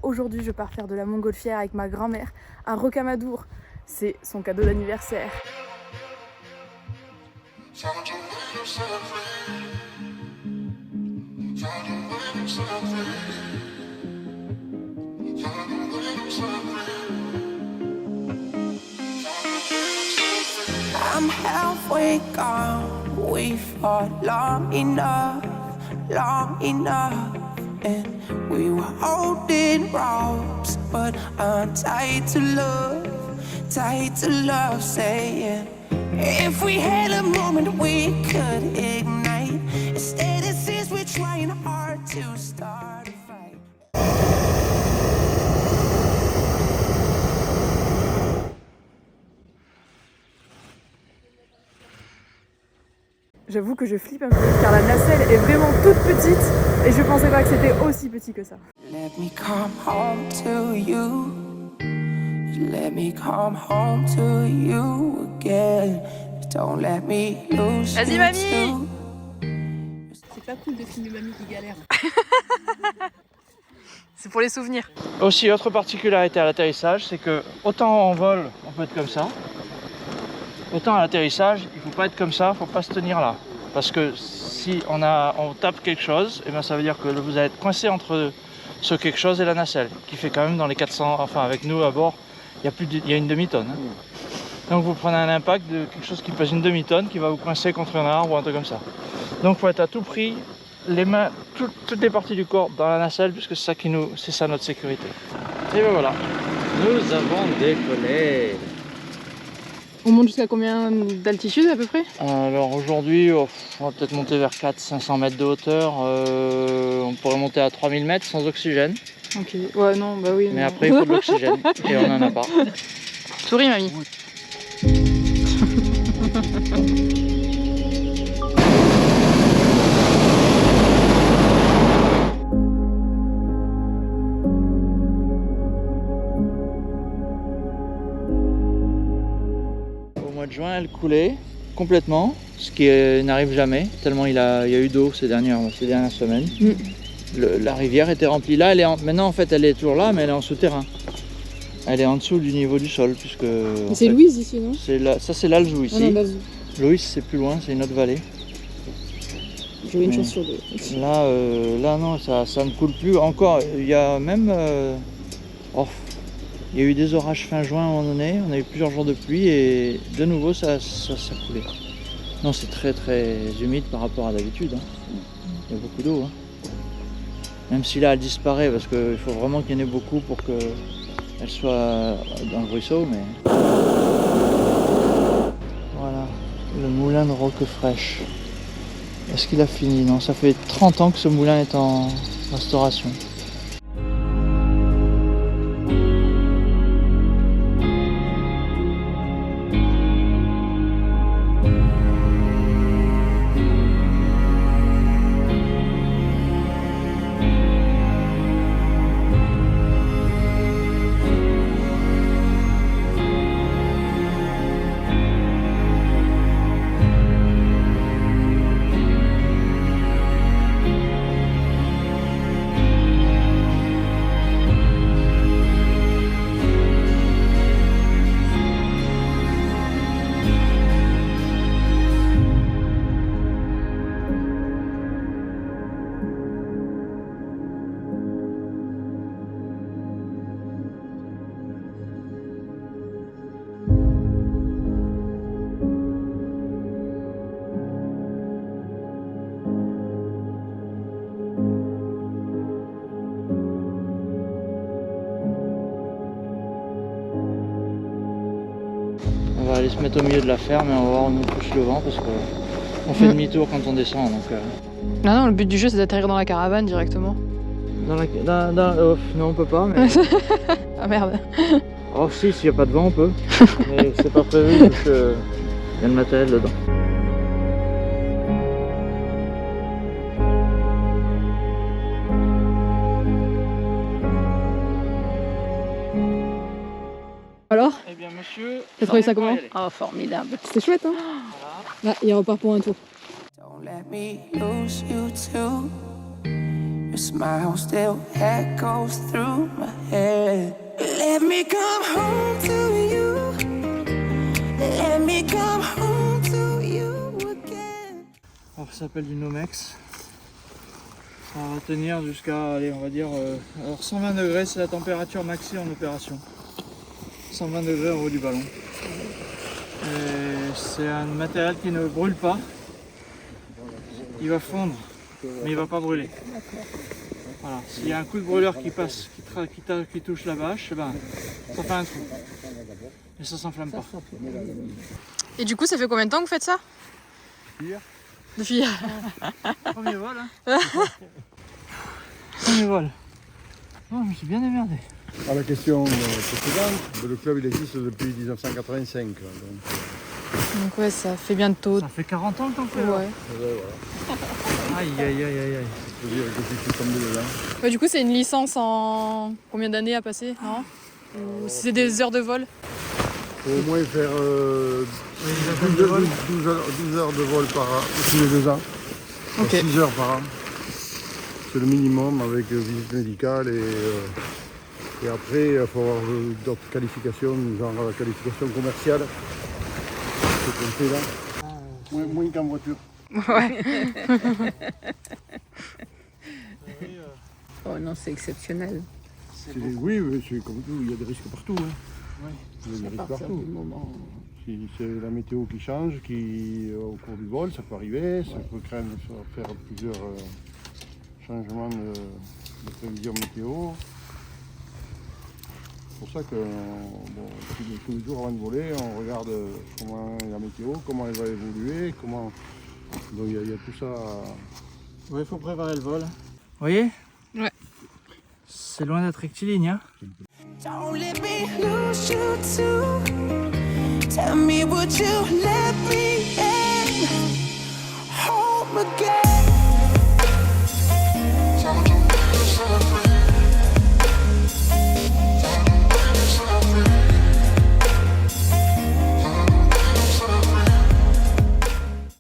aujourd'hui je pars faire de la montgolfière avec ma grand-mère à Rocamadour. C'est son cadeau d'anniversaire. I'm halfway gone. We fought long enough, and we were holding ropes, but I'm tied to love, saying if we had a moment we could ignite. Instead it seems we're trying hard to start a fight. J'avoue que je flippe un peu car la nacelle est vraiment toute petite et je pensais pas que c'était aussi petit que ça. Let me come home to you. Let me come home to you again. Don't let me lose. Vas-y mamie. C'est pas cool de filmer mamie qui galère. C'est pour les souvenirs. Aussi, autre particularité à l'atterrissage, c'est que autant en vol, on peut être comme ça, autant à l'atterrissage, il ne faut pas être comme ça, il ne faut pas se tenir là. Parce que si on tape quelque chose, et bien ça veut dire que vous allez être coincé entre ce quelque chose et la nacelle, qui fait quand même dans les 400, enfin avec nous à bord, il y a une demi-tonne. Hein. Donc vous prenez un impact de quelque chose qui pèse une demi-tonne, qui va vous coincer contre un arbre ou un truc comme ça. Donc il faut être à tout prix, les mains, toutes les parties du corps dans la nacelle, puisque c'est ça notre sécurité. Et ben voilà, nous avons décollé. On monte jusqu'à combien d'altitude à peu près? Alors aujourd'hui, on va peut-être monter vers 400-500 mètres de hauteur. On pourrait monter à 3000 mètres sans oxygène. Ok, ouais, non, bah oui. Mais non. après, il faut de l'oxygène et on n'en a pas. Souris, mamie. Au mois de juin, elle coulait complètement, ce qui n'arrive jamais, tellement il y a eu d'eau ces dernières semaines. La rivière était remplie. Là, maintenant, en fait, elle est toujours là, mais elle est en souterrain. Elle est en dessous du niveau du sol, puisque... C'est Louise ici, non? Ça, c'est l'Aljou ici. Ah non, l'Aljou. Louise, c'est plus loin, c'est une autre vallée. J'avais une chance sur deux. Là, non, ça ne coule plus. Encore, il y a même... il y a eu des orages fin juin à un moment donné, on a eu plusieurs jours de pluie et de nouveau ça coulait. Non, c'est très très humide par rapport à d'habitude. Hein. Il y a beaucoup d'eau. Hein. Même si là elle disparaît parce qu'il faut vraiment qu'il y en ait beaucoup pour qu'elle soit dans le ruisseau. Mais... Voilà, le moulin de Roquefraîche. Est-ce qu'il a fini? Non, ça fait 30 ans que ce moulin est en restauration. On va aller se mettre au milieu de la ferme et on va voir où nous pousse le vent parce qu'on fait demi-tour quand on descend. Donc, Non, le but du jeu c'est d'atterrir dans la caravane directement. non, on peut pas. Mais... Ah merde. Oh si, s'il n'y a pas de vent, on peut. Mais c'est pas prévu parce qu'il y a le matériel dedans. Alors? Eh bien monsieur... T'as trouvé ça comment? Oh, formidable. C'était chouette, hein? Là, il repart pour un tour. Don't let me lose you too. Your smile still echoes through my me come home to you. Let me come home to you again. Alors ça s'appelle du Nomex. Ça va tenir jusqu'à, allez, on va dire, alors 120 degrés, c'est la température maxi en opération. 120 degrés au haut du ballon. Et c'est un matériel qui ne brûle pas. Il va fondre, mais il va pas brûler. Voilà. S'il y a un coup de brûleur qui passe, qui touche la bâche, ben, ça fait un trou. Et ça s'enflamme pas. Et du coup, ça fait combien de temps que vous faites ça? Hier. Depuis hier. Premier vol, hein. Premier vol. Non, je me suis bien démerdé. À la question précédente, le club il existe depuis 1985. Donc ouais, ça fait bientôt... Ça fait 40 ans que t'en fais là. Ouais. Voilà. Aïe aïe aïe aïe aïe. Je veux dire que je suis tombé dedans. Ouais, du coup, c'est une licence en combien d'années à passer, non? Ou c'est des heures de vol? Faut au moins faire Oui, une 12 heures de vol par an, tous les 2 ans. Ok. 6 heures par an. C'est le minimum avec visite médicale et après il faut avoir d'autres qualifications, genre la qualification commerciale. C'est ce qu'on fait là. Moins qu'en voiture. Ouais. Oh non, c'est exceptionnel. Oui, c'est comme tout, il y a des risques partout. Hein. Oui. Il y a des À risques partir partout. du moment. Si c'est la météo qui change, au cours du vol, ça peut arriver, ça peut faire plusieurs changements de prévision météo. C'est pour ça que tous les jours avant de voler, on regarde comment est la météo, comment elle va évoluer, comment. Donc il y a tout ça. Oui, il faut préparer le vol. Vous voyez? Ouais. C'est loin d'être rectiligne, hein? Don't let me lose you too. Tell me, would you let me in home again?